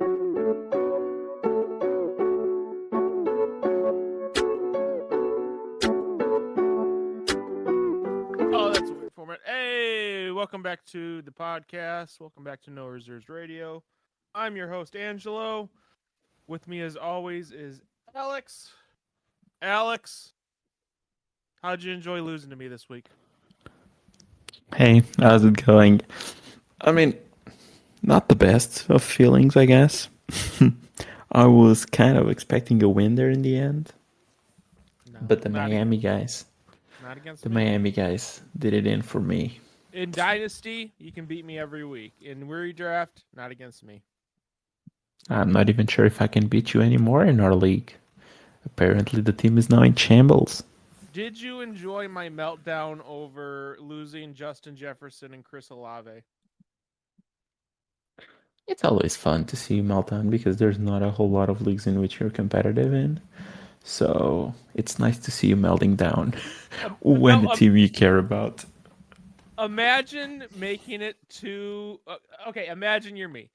Oh, that's a weird format. Hey, welcome back to the podcast. Welcome back to No Reserves Radio. I'm your host, Angelo. With me, as always, is Alex. Alex, how'd you enjoy losing to me this week? Hey, how's it going? I mean, not the best of feelings, I guess. I was kind of expecting a win there in the end, No, but the not Miami against, guys, not against the me. Miami guys did it in for me. In Dynasty, you can beat me every week. In redraft, not against me. I'm not even sure if I can beat you anymore in our league. Apparently, the team is now in shambles. Did you enjoy my meltdown over losing Justin Jefferson and Chris Olave? It's always fun to see you meltdown because there's not a whole lot of leagues in which you're competitive in. So it's nice to see you melting down when the team you care about. Imagine making it to okay, imagine you're me.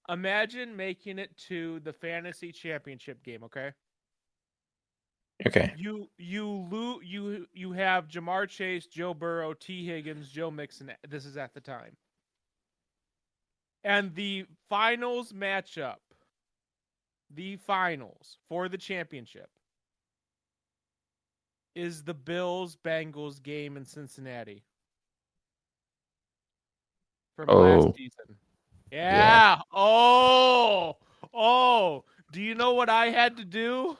Imagine making it to the fantasy championship game, okay? Okay. You have Jamar Chase, Joe Burrow, T. Higgins, Joe Mixon. This is at the time. And the finals matchup, the finals for the championship is the Bills-Bengals game in Cincinnati. From last season. Yeah. Oh. Do you know what I had to do?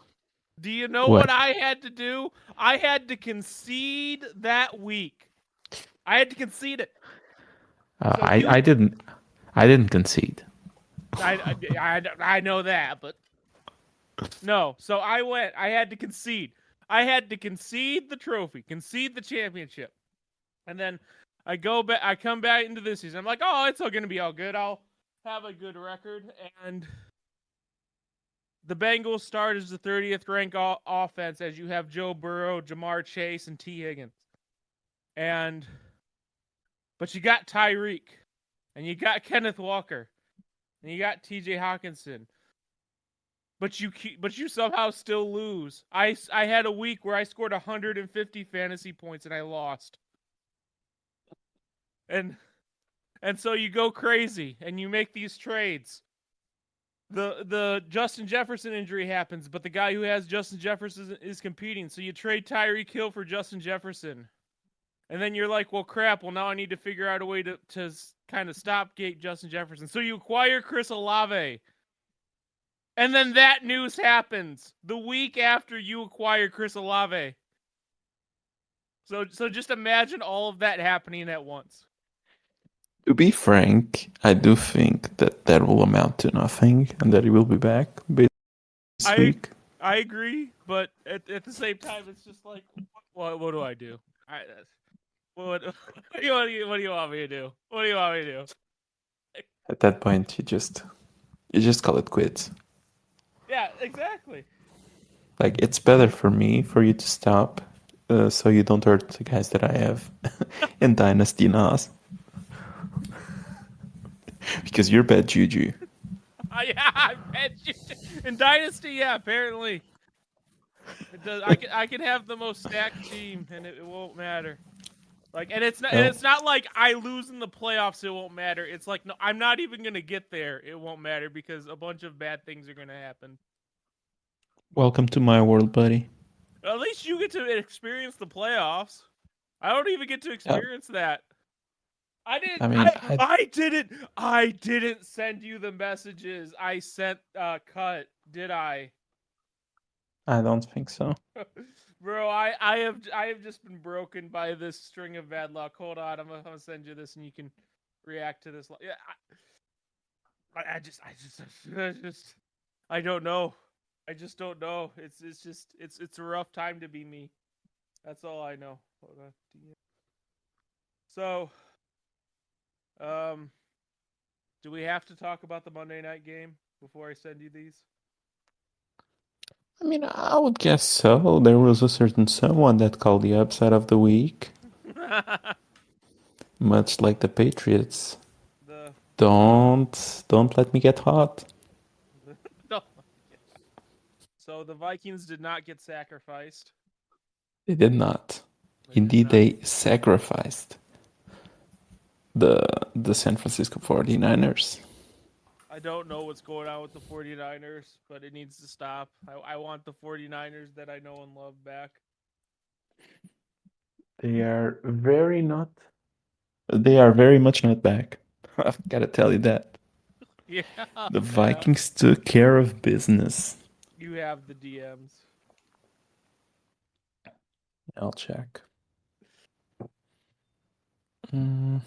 Do you know what I had to do? I had to concede that week. I had to concede it. I didn't concede. I know that, but no. So I had to concede. I had to concede the trophy, concede the championship, and then I go back. I come back into this season. I'm like, oh, it's all gonna be all good. I'll have a good record, and the Bengals start as the 30th ranked offense, as you have Joe Burrow, Jamar Chase, and T. Higgins, but you got Tyreek, and you got Kenneth Walker, and you got T.J. Hawkinson. But you somehow still lose. I had a week where I scored 150 fantasy points and I lost. And so you go crazy and you make these trades. The Justin Jefferson injury happens, but the guy who has Justin Jefferson is competing. So you trade Tyreek Hill for Justin Jefferson. And then you're like, well, crap. Well, now I need to figure out a way to kind of stopgate Justin Jefferson. So you acquire Chris Olave. And then that news happens the week after you acquire Chris Olave. So just imagine all of that happening at once. To be frank, I do think that will amount to nothing and that he will be back this week. I agree, but at the same time, it's just like, what do I do? What do you want me to do? What do you want me to do? At that point, you just call it quits. Yeah, exactly. Like, it's better for me for you to stop, so you don't hurt the guys that I have in Dynasty Nas. Because you're bad juju. Yeah, I'm bad juju. In Dynasty, yeah, apparently. It does. I can have the most stacked team, and it won't matter. Like, and it's not like I lose in the playoffs, it won't matter. It's like, no, I'm not even gonna get there. It won't matter because a bunch of bad things are gonna happen. Welcome to my world, buddy. At least you get to experience the playoffs. I don't even get to experience that. I didn't. I didn't send you the messages. I sent cut. Did I? I don't think so. Bro, I have just been broken by this string of bad luck. Hold on, I'm gonna send you this and you can react to this. Yeah, I don't know. I just don't know. It's a rough time to be me. That's all I know. Hold on. So, do we have to talk about the Monday night game before I send you these? I mean, I would guess so. There was a certain someone that called the upset of the week. Much like the Patriots. Don't let me get hot. So the Vikings did not get sacrificed. They did not. They did Indeed, not. they sacrificed the the San Francisco 49ers. I don't know what's going on with the 49ers, but it needs to stop. I want the 49ers that I know and love back. They are very not. They are very much not back. I've got to tell you that. Yeah, The yeah. Vikings took care of business. You have the DMs. I'll check. Mm.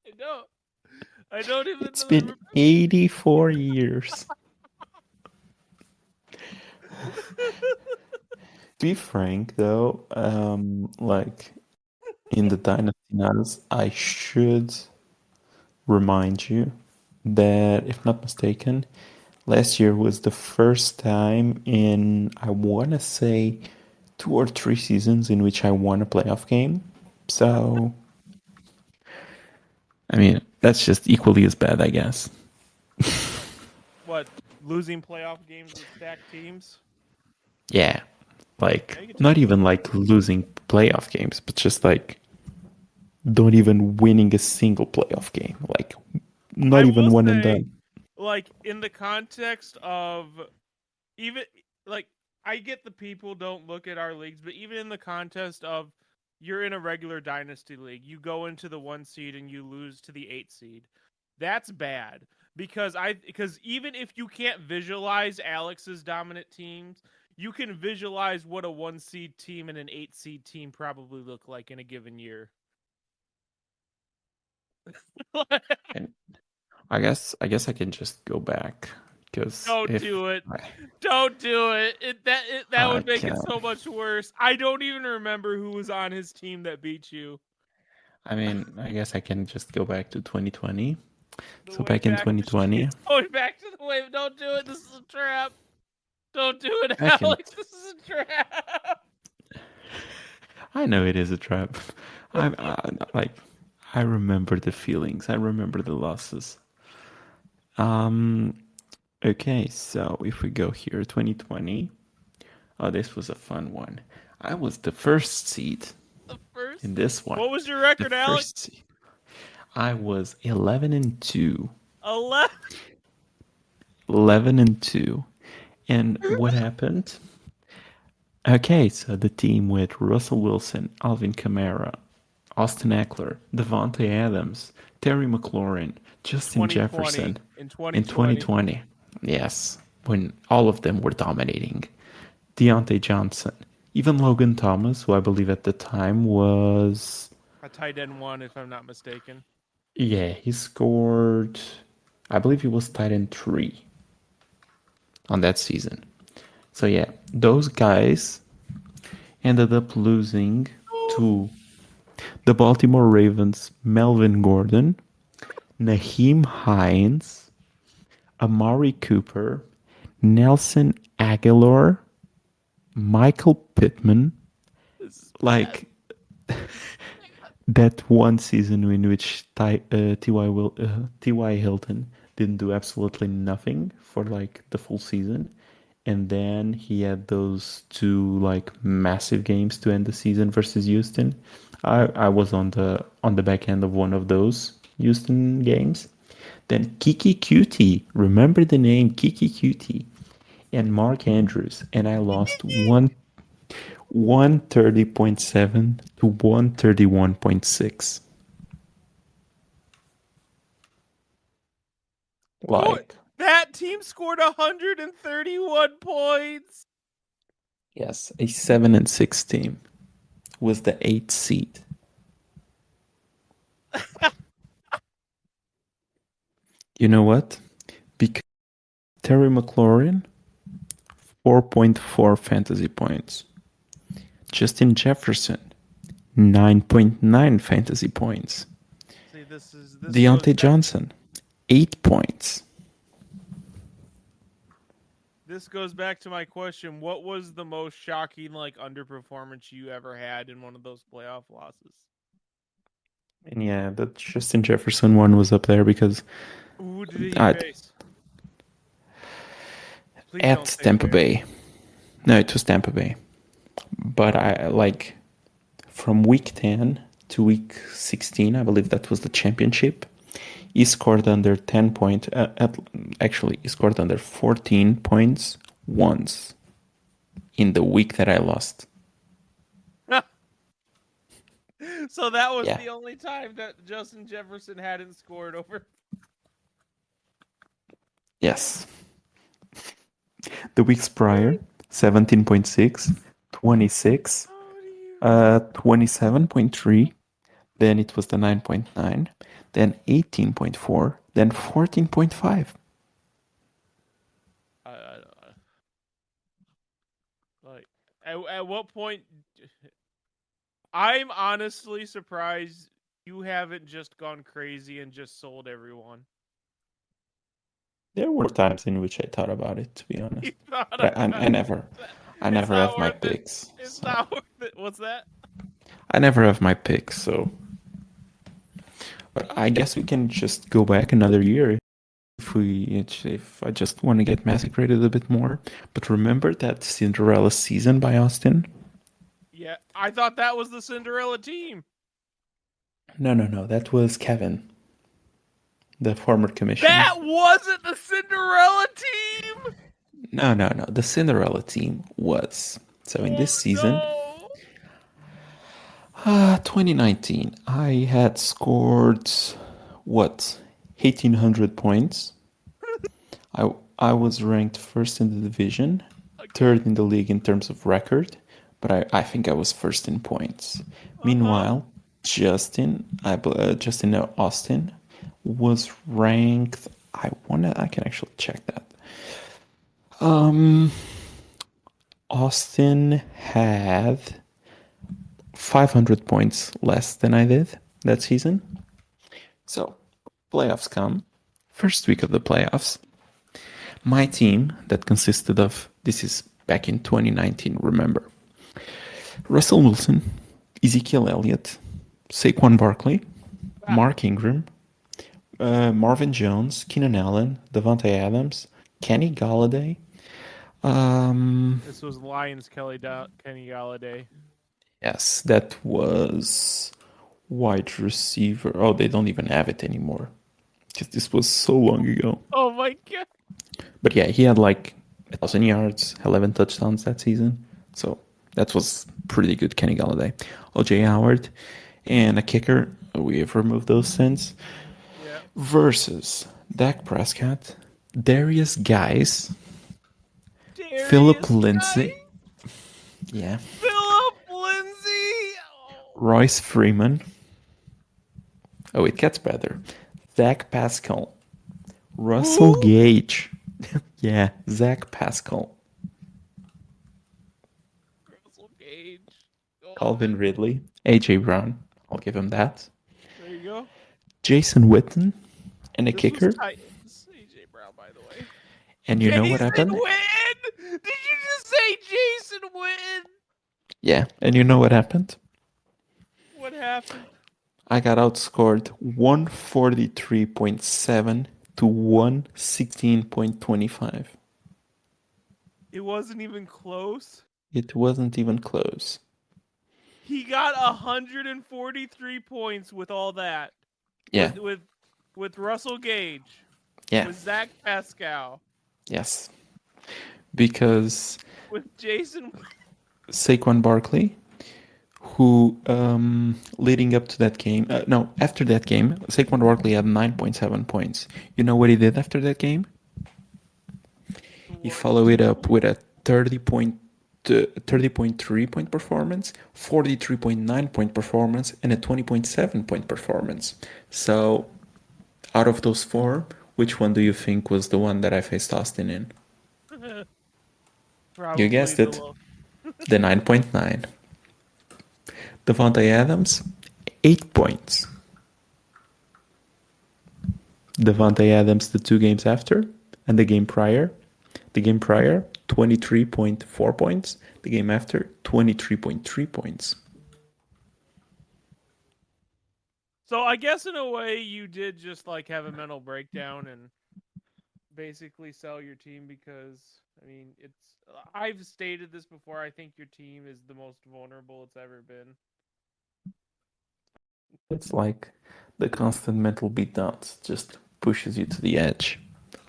I don't. I don't even It's been remember. 84 years. To be frank, though, like in the Dynasty Niles, I should remind you that, if not mistaken, last year was the first time in, I want to say, 2 or 3 seasons in which I won a playoff game. So, I mean, that's just equally as bad, I guess. What, losing playoff games with stacked teams? Yeah, like, Yeah, you can not check even those. like losing playoff games, but just like don't even winning a single playoff game. Like, not I will even one and say, done. like, in the context of even like I get the people don't look at our leagues, but even in the context of you're in a regular dynasty league, you go into the 1 seed and you lose to the 8 seed. That's bad because even if you can't visualize Alex's dominant teams, you can visualize what a 1 seed team and an 8 seed team probably look like in a given year. And I guess I can just go back because Don't if do it. I, Don't do it. That I would make it can, so much worse. I don't even remember who was on his team that beat you. I mean, I guess I can just go back to 2020. The So way back in back 2020, it's going back to the wave. Don't do it. This is a trap. Don't do it, back in, Alex. This is a trap. I know it is a trap. I like, I remember the feelings. I remember the losses. Um, okay, so if we go here, 2020. Oh, this was a fun one. I was the first seed The first. in this one. What was your The record, Alex? first seed. I was 11-2. 11. 11-2. And what happened? Okay, so the team with Russell Wilson, Alvin Kamara, Austin Eckler, Devontae Adams, Terry McLaurin, In Justin 2020. Jefferson In in 2020. 2020. Yes, when all of them were dominating. Deontay Johnson, even Logan Thomas, who I believe at the time was, A tight end one, if I'm not mistaken. yeah, he scored, I believe he was tight end 3 on that season. So yeah, those guys ended up losing to the Baltimore Ravens, Melvin Gordon, Naheem Hines, Amari Cooper, Nelson Aguilar, Michael Pittman. This is bad. Like, that one season in which T.Y. Hilton didn't do absolutely nothing for like the full season. And then he had those two like massive games to end the season versus Houston. I was on the back end of one of those Houston games. Then Kiki Cutie, remember the name Kiki Cutie, and Mark Andrews, and I lost 130.7 to 131.6. Boy, Like, that team scored 131 points. yes, a 7-6 team was the 8th seed. You know what? Because Terry McLaurin, 4.4 fantasy points. Justin Jefferson, 9.9 fantasy points. See, this goes Deontay back. Johnson, 8 points. this goes back to my question. What was the most shocking, like, underperformance you ever had in one of those playoff losses? And yeah, the Justin Jefferson one was up there because Who did he I face? Please at don't say the Tampa Bears. Bay. No, it was Tampa Bay. But I like from week 10 to week 16, I believe that was the championship. He scored under 10 points. Actually, he scored under 14 points once in the week that I lost. So that was Yeah. the only time that Justin Jefferson hadn't scored over. Yes. The weeks prior, 17.6, 26, How do you? 27.3. Then it was the 9.9. Then 18.4. Then 14.5. I don't know. Like, at what point? I'm honestly surprised you haven't just gone crazy and just sold everyone. There were times in which I thought about it, to be You honest. thought But about I it. never, I It's never not have my worth it. picks. It's So not worth it. What's that? I never have my picks. So, but I guess we can just go back another year if I just want to get massacred a bit more. But remember that Cinderella season by Austin? Yeah, I thought that was the Cinderella team. No. That was Kevin, the former commissioner. That wasn't the Cinderella team. No. The Cinderella team was. So in Oh this season, no! 2019, I had scored what 1,800 points. I was ranked first in the division, Okay. third in the league in terms of record, but I think I was first in points. Uh huh. Meanwhile, Justin Austin was ranked. I can actually check that. Um, Austin had 500 points less than I did that season. So, playoffs come. First week of the playoffs. My team that consisted of, this is back in 2019, remember, Russell Wilson, Ezekiel Elliott, Saquon Barkley, Ah, Mark Ingram, Marvin Jones, Keenan Allen, Devontae Adams, Kenny Galladay. this was Lions Kenny Galladay. Yes, that was wide receiver. Oh, they don't even have it anymore because this was so long ago. Oh my god! But yeah, he had like 1,000 yards, 11 touchdowns that season. So that was pretty good. Kenny Galladay, OJ Howard, and a kicker. We have removed those since. Yeah. Versus Dak Prescott, Darius Guice, Philip Darius guy, Lindsay, yeah, Philip Lindsay. Oh. Royce Freeman. Oh, it gets better. Zach Pascal, Russell Who? Gage, yeah, Zach Pascal, Russell Gage. Go Calvin on. Ridley, AJ Brown. I'll give him that. There you go. Jason Witten, and a This was kicker. Titans. AJ Brown, by the way. And you know what Jason happened? Witten. Did you just say Jason Witten? Yeah, and you know what happened? What happened? I got outscored 143.7 to 116.25. It wasn't even close. It wasn't even close. He got 143 points with all that. Yeah, With Russell Gage. yeah, With Zach Pascal. yes. Because With Jason. Saquon Barkley, who leading up to that game, no, after that game, Saquon Barkley had 9.7 points. You know what he did after that game? He What? followed it up with a 30.3 point performance, 43.9 point performance, and a 20.7 point performance. So, out of those four, which one do you think was the one that I faced Austin in? You Probably guessed the it, low. the 9.9. Devontae Adams, 8 points. Devontae Adams the 2 games after and the game prior, The game prior, 23.4 points. The game after, 23.3 points. So I guess in a way you did just like have a mental breakdown and basically sell your team because I mean it's I've stated this before. I think your team is the most vulnerable it's ever been. It's like the constant mental beatdowns just pushes you to the edge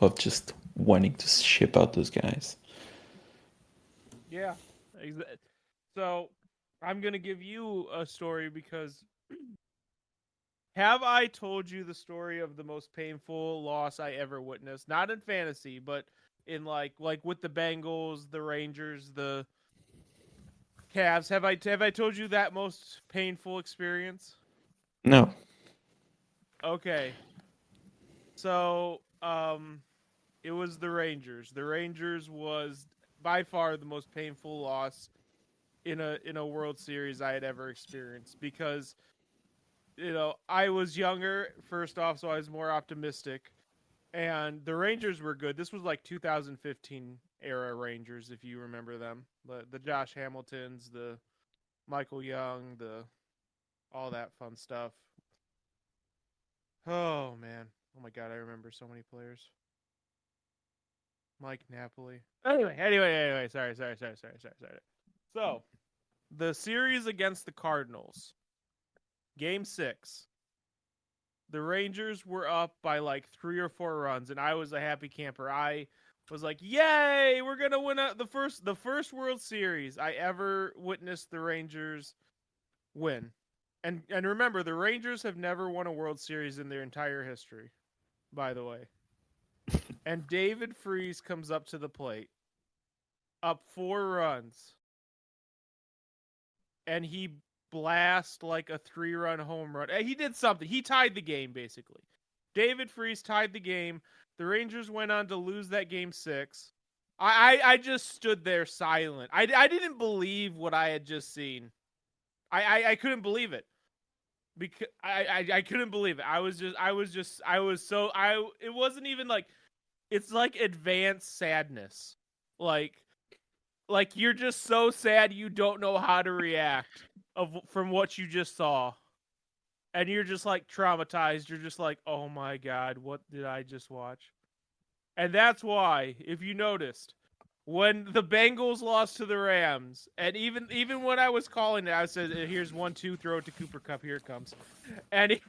of just wanting to ship out those guys. Yeah. So I'm gonna give you a story because have I told you the story of the most painful loss I ever witnessed? Not in fantasy, but in like with the Bengals, the Rangers, the Cavs. Have I told you that most painful experience? No. Okay. So, it was the Rangers. The Rangers was by far the most painful loss in a World Series I had ever experienced because I was younger first off, so I was more optimistic. And the Rangers were good. This was like 2015 era Rangers, if you remember them. The Josh Hamiltons, the Michael Young, the all that fun stuff. Oh man. Oh my god, I remember so many players. Mike Napoli. Anyway. Sorry. So, the series against the Cardinals, game 6. The Rangers were up by like 3 or 4 runs and I was a happy camper. I was like, "Yay, we're going to win the first World Series I ever witnessed the Rangers win." And remember, the Rangers have never won a World Series in their entire history, by the way. And David Freese comes up to the plate, up 4 runs, and he blasts like a 3-run home run. He did something. He tied the game, basically. David Freese tied the game. The Rangers went on to lose that game 6. I just stood there silent. I didn't believe what I had just seen. I couldn't believe it. Because I couldn't believe it. It wasn't even like it's like advanced sadness. Like you're just so sad you don't know how to react from what you just saw. And you're just like traumatized. You're just like, "Oh my god, what did I just watch?" And that's why, if you noticed, when the Bengals lost to the Rams, and even when I was calling it, I said, "Here's 1-2, throw it to Cooper Cup. Here it comes." And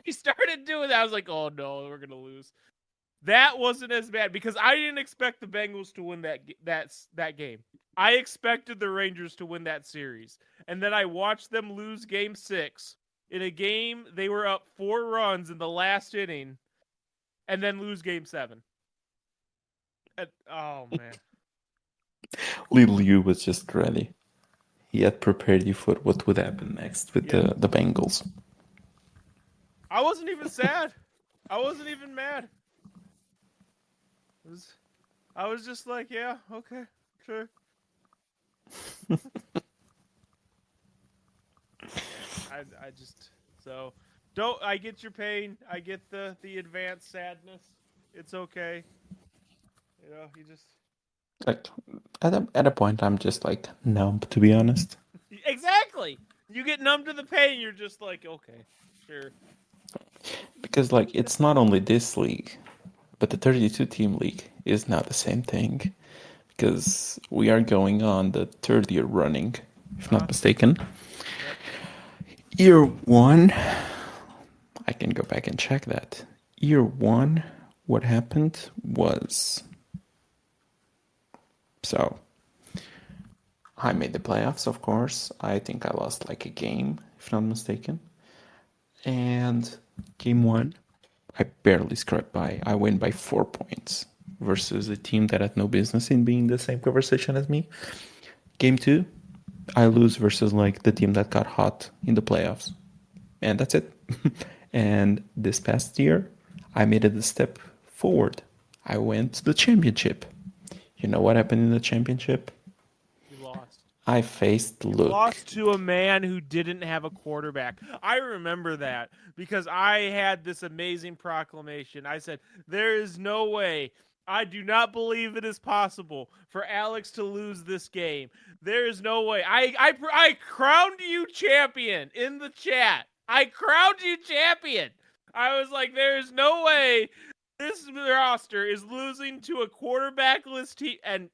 he started doing that. I was like, "Oh no, we're gonna lose." That wasn't as bad because I didn't expect the Bengals to win that game. I expected the Rangers to win that series, and then I watched them lose Game 6 in a game they were up 4 runs in the last inning, and then lose Game 7. Oh man, Little you was just ready. He had prepared you for what would happen next with yeah. the Bengals. I wasn't even sad. I wasn't even mad. Was, I was just like, yeah, okay, sure. I just so don't. I get your pain. I get the advanced sadness. It's okay. You just Like at a point, I'm just like numb, to be honest. exactly. You get numb to the pain. You're just like, okay, sure. Because like it's not only this league, but the 32 team league is not the same thing. Because we are going on the third year running, if not mistaken. Yep. Year one, I can go back and check that. Year one, what happened was so I made the playoffs, of course. I think I lost like a game, if not mistaken. And game one, I barely scraped by. I win by 4 points versus a team that had no business in being the same conversation as me. Game two, I lose versus like the team that got hot in the playoffs. And that's it. And this past year, I made it a step forward. I went to the championship. You know what happened in the championship? You lost. I faced You Luke. lost to a man who didn't have a quarterback. I remember that because I had this amazing proclamation. I said, "There is no way I do not believe it is possible for Alex to lose this game. There is no way. I crowned you champion in the chat. I crowned you champion. I was like, there is no way this roster is losing to a quarterbackless team. And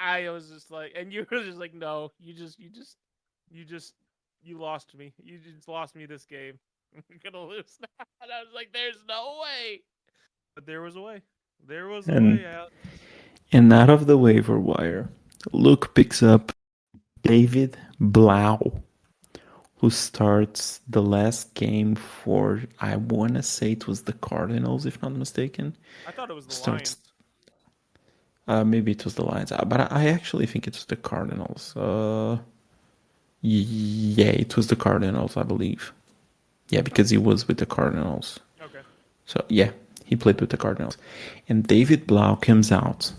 I was just like, and you were just like, no, you lost me. You just lost me this game. I'm gonna lose now. And I was like, there's no way. But there was a way. There was a And way out. out of the waiver wire, Luke picks up David Blau, who starts the last game for, I want to say it was the Cardinals, if not mistaken. I thought it was the Starts, Lions. maybe it was the Lions, but I actually think it was the Cardinals. Yeah, it was the Cardinals, I believe. Yeah, because he was with the Cardinals. Okay. So yeah, he played with the Cardinals. And David Blau comes out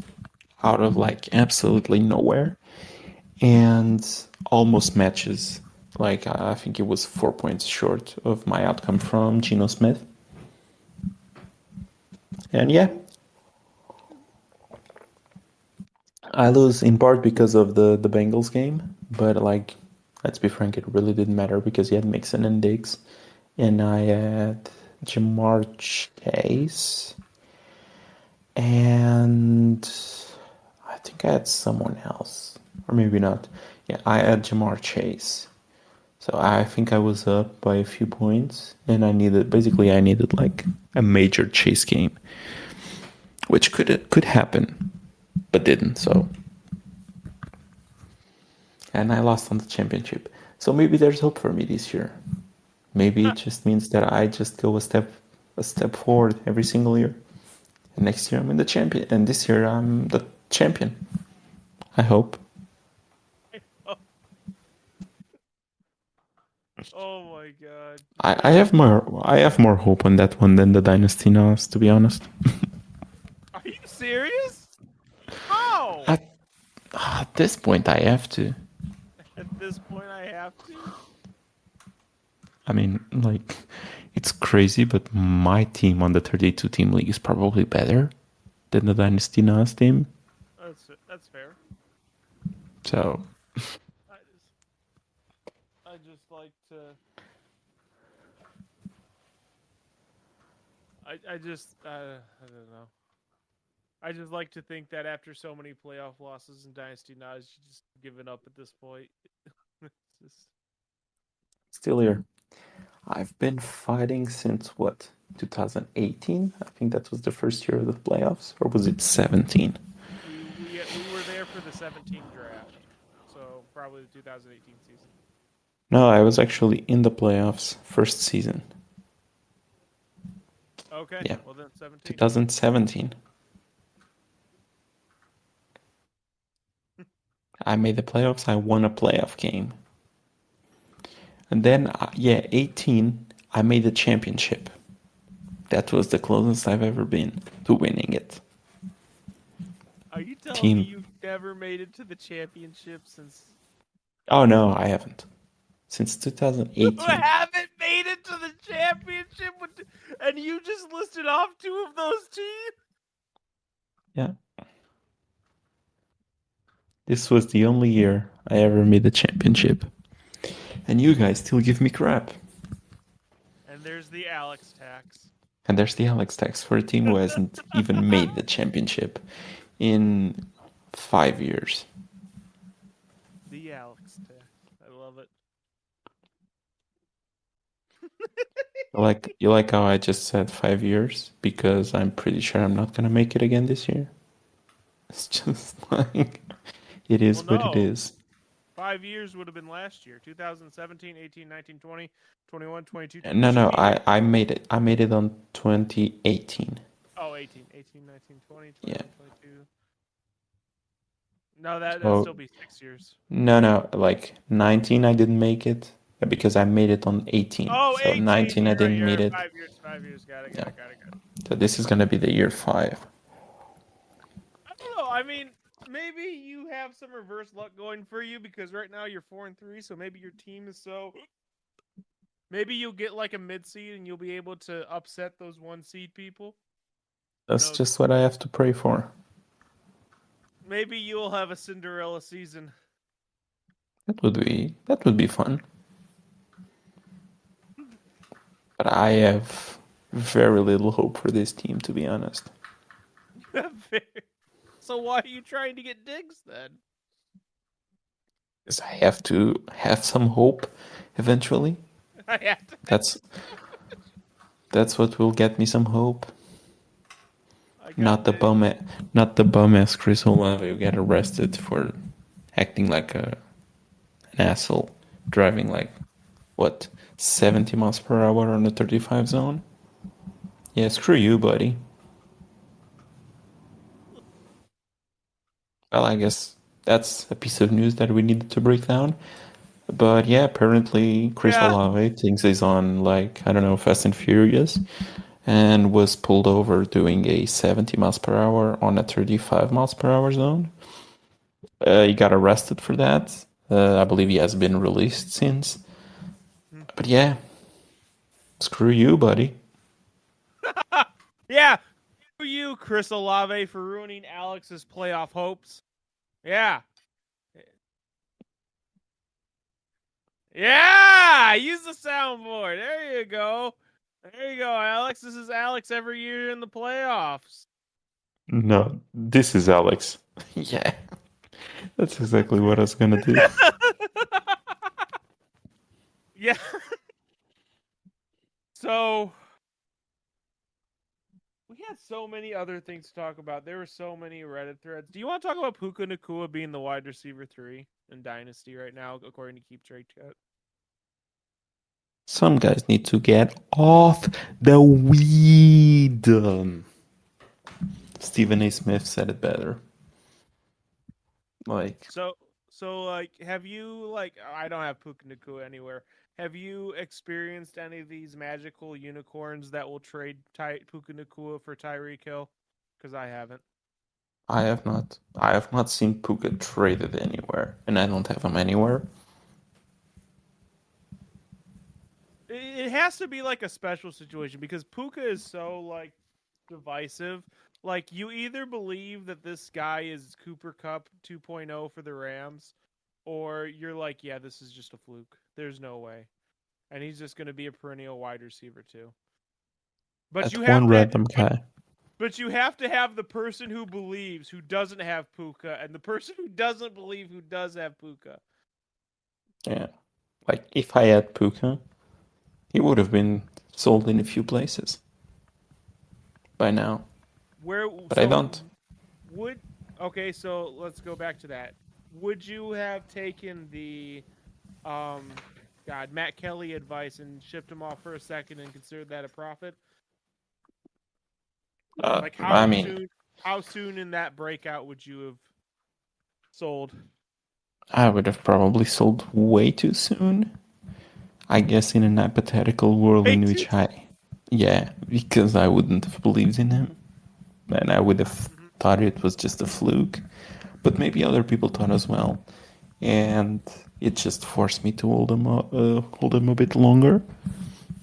of like absolutely nowhere and almost matches. Like I think it was 4 points short of my outcome from Geno Smith. And yeah, I lose in part because of the Bengals game, but like let's be frank, it really didn't matter because he had Mixon and Diggs, and I had Jamar Chase, and I think I had someone else, or maybe not. Yeah, I had Jamar Chase. So I think I was up by a few points, and I needed like a major chase game, which could happen, but didn't. So, and I lost on the championship. So maybe there's hope for me this year. Maybe it just means that I just go a step forward every single year. And next year I'm in the champion, and this year I'm the champion. I hope. Oh my god. I have more hope on that one than the Dynasty Nas, to be honest. Are you serious? How? At, at this point, I have to. At this point, I have to. I mean, like, it's crazy, but my team on the 32 team league is probably better than the Dynasty Nas team. That's fair. So, I I just like to. I don't know. I just like to think that after so many playoff losses in Dynasty Nas, you just given up at this point. Just, still here. I've been fighting since what? 2018? I think that was the first year of the playoffs, or was it 17? we were there for the 17 draft, so probably the 2018 season. No, I was actually in the playoffs first season. Okay, Yeah, well then 17. 2017. I made the playoffs. I won a playoff game. And then, yeah, 18, I made the championship. That was the closest I've ever been to winning it. Are you telling me Team. you've never made it to the championship since? Oh, no, I haven't. Since You 2018. haven't made it to the championship, and you just listed off two of those teams. Yeah. This was the only year I ever made the championship. And you guys still give me crap. And there's the Alex tax. And there's the Alex tax for a team who hasn't even made the championship in 5 years. The Alex tax. I love it. You like how I just said 5 years? Because I'm pretty sure I'm not gonna make it again this year. It's just like it is Well, what it no. is. 5 years would have been last year. 2017, 18, 19, 20, 21, 22. No, 2 no, years. I made it. I made it on 2018. Oh, 18, 18, 19, 20, Yeah. 21, 22. No, that'd So still be 6 years. no, like 19 I didn't make it because I made it on 18. Oh, So 18. 19 I You're right. didn't You're meet right. it. 5 years. 5 years. Got it. Yeah. Got it. So this is gonna be the year 5. I don't know. I mean, maybe you have some reverse luck going for you because right now you're 4-3. So maybe your team is so. Maybe you'll get like a mid seed and you'll be able to upset those 1 seed people. Who That's knows? just what I have to pray for. Maybe you'll have a Cinderella season. That would be fun. But I have very little hope for this team, to be honest. So why are you trying to get Diggs then? Because I have to have some hope eventually. I have to. That's that's what will get me some hope. I got Not the Diggs. not the bum ass Chris Olave who got arrested for acting like an asshole, driving like what 70 miles per hour on the 35 zone. Yeah, screw you, buddy. Well, I guess that's a piece of news that we needed to break down. But yeah, apparently Chris Yeah. Olave thinks he's on like I don't know Fast and Furious, and was pulled over doing a 70 miles per hour on a 35 miles per hour zone. He got arrested for that. I believe he has been released since. But yeah, screw you, buddy. Yeah. For you, Chris Olave, for ruining Alex's playoff hopes. Yeah. Yeah. Use the soundboard. There you go. There you go, Alex. This is Alex every year in the playoffs. No, this is Alex. Yeah, that's exactly what I was gonna do. Yeah. So we had so many other things to talk about. There were so many Reddit threads. Do you want to talk about Puka Nakua being the wide receiver 3 in Dynasty right now, according to Keep Trade Cut? Some guys need to get off the weed. Stephen A. Smith said it better. Like, So like, have you like? I don't have Puka Nakua anywhere. Have you experienced any of these magical unicorns that will trade Puka Nakua for Tyreek Hill? Because I haven't. I have not seen Puka traded anywhere, and I don't have him anywhere. It has to be like a special situation because Puka is so like divisive. Like you either believe that this guy is Cooper Cup 2.0 for the Rams, or you're like, yeah, this is just a fluke. There's no way, and he's just going to be a perennial wide receiver too. But you That have one to, random but guy. but you have to have the person who believes who doesn't have Puka, and the person who doesn't believe who does have Puka. Yeah. Like, if I had Puka, he would have been sold in a few places by now. Where But I so don't. would okay? So let's go back to that. Would you have taken the um, God Matt Kelly advice and shipped him off for a second and considered that a profit? Like I mean, how soon in that breakout would you have sold? I would have probably sold way too soon. I guess in an hypothetical world Way in too. which yeah, because I wouldn't have believed in him. And I would have Mhm. thought it was just a fluke. But maybe other people thought as well. And it just forced me to hold him a bit longer.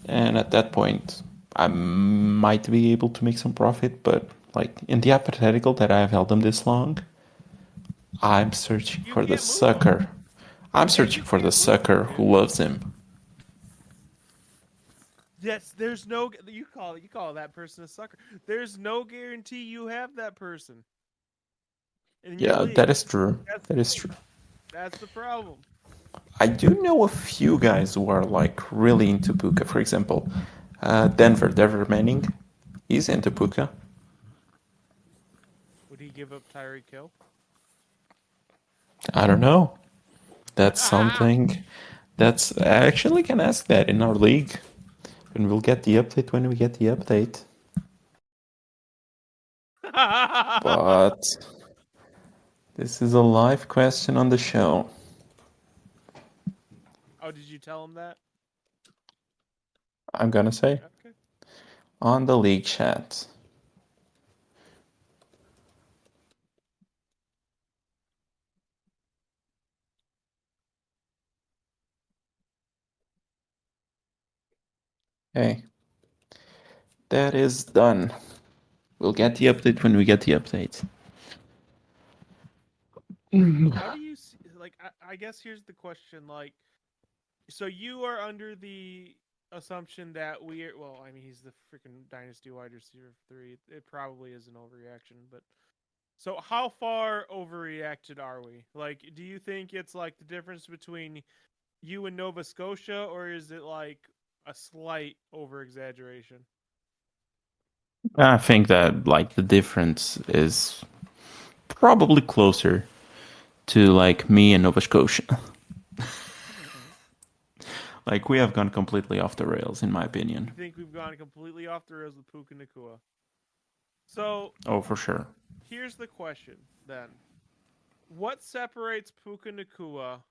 And at that point, I might be able to make some profit. But like in the hypothetical that I've held him this long, I'm searching You for the can't move him. sucker. I'm Yeah, searching you for the can't move him, sucker dude. who loves him. Yes, there's no you call that person a sucker. There's no guarantee you have that person in your Yeah, league. that is true. That's That is true. that's the problem. I do know a few guys who are like really into Puka. For example, Denver Manning. He's into Puka. Would he give up Tyreek Hill? I don't know. That's something that's I actually can ask that in our league. And we'll get the update when we get the update. But this is a live question on the show. Oh, did you tell him that? I'm gonna say Okay. on the league chat. Hey, that is done. We'll get the update when we get the update. How do you see, like? I guess here's the question. Like, so you are under the assumption that we are. Well, I mean, he's the freaking dynasty wide receiver 3. It probably is an overreaction, but so how far overreacted are we? Like, do you think it's like the difference between you and Nova Scotia, or is it like a slight over exaggeration? I think that like the difference is probably closer to like me and Nova Scotia. Like we have gone completely off the rails, in my opinion. You think we've gone completely off the rails with Puka Nakua? So Oh, for sure. here's the question then: what separates Puka Nakua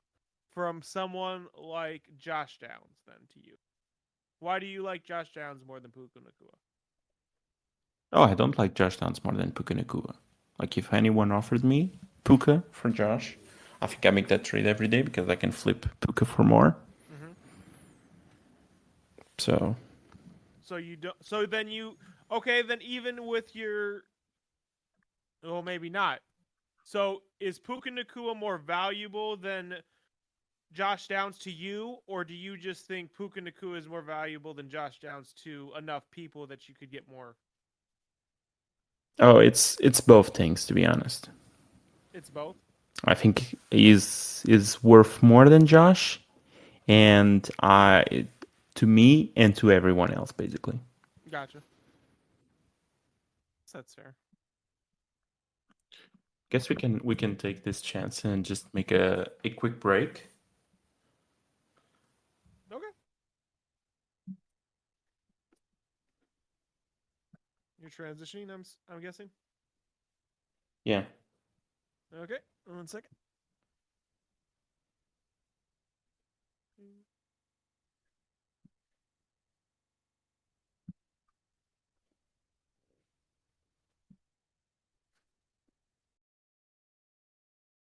from someone like Josh Downs then to you? Why do you like Josh Downs more than Puka Nakua? Oh, I don't like Josh Downs more than Puka Nakua. Like if anyone offers me Puka for Josh, I think I make that trade every day because I can flip Puka for more. Mm-hmm. So So you don't. So then you. Okay, then even with your. Well, maybe not. So is Puka Nakua more valuable than Josh Downs to you, or do you just think Puka Nakua is more valuable than Josh Downs to enough people that you could get more? oh, it's both things to be honest. It's both. I think is worth more than Josh, and I to me and to everyone else basically. Gotcha. That's fair. Guess we can take this chance and just make a quick break. Okay. You're transitioning. I'm guessing. Yeah. Okay. 1 second.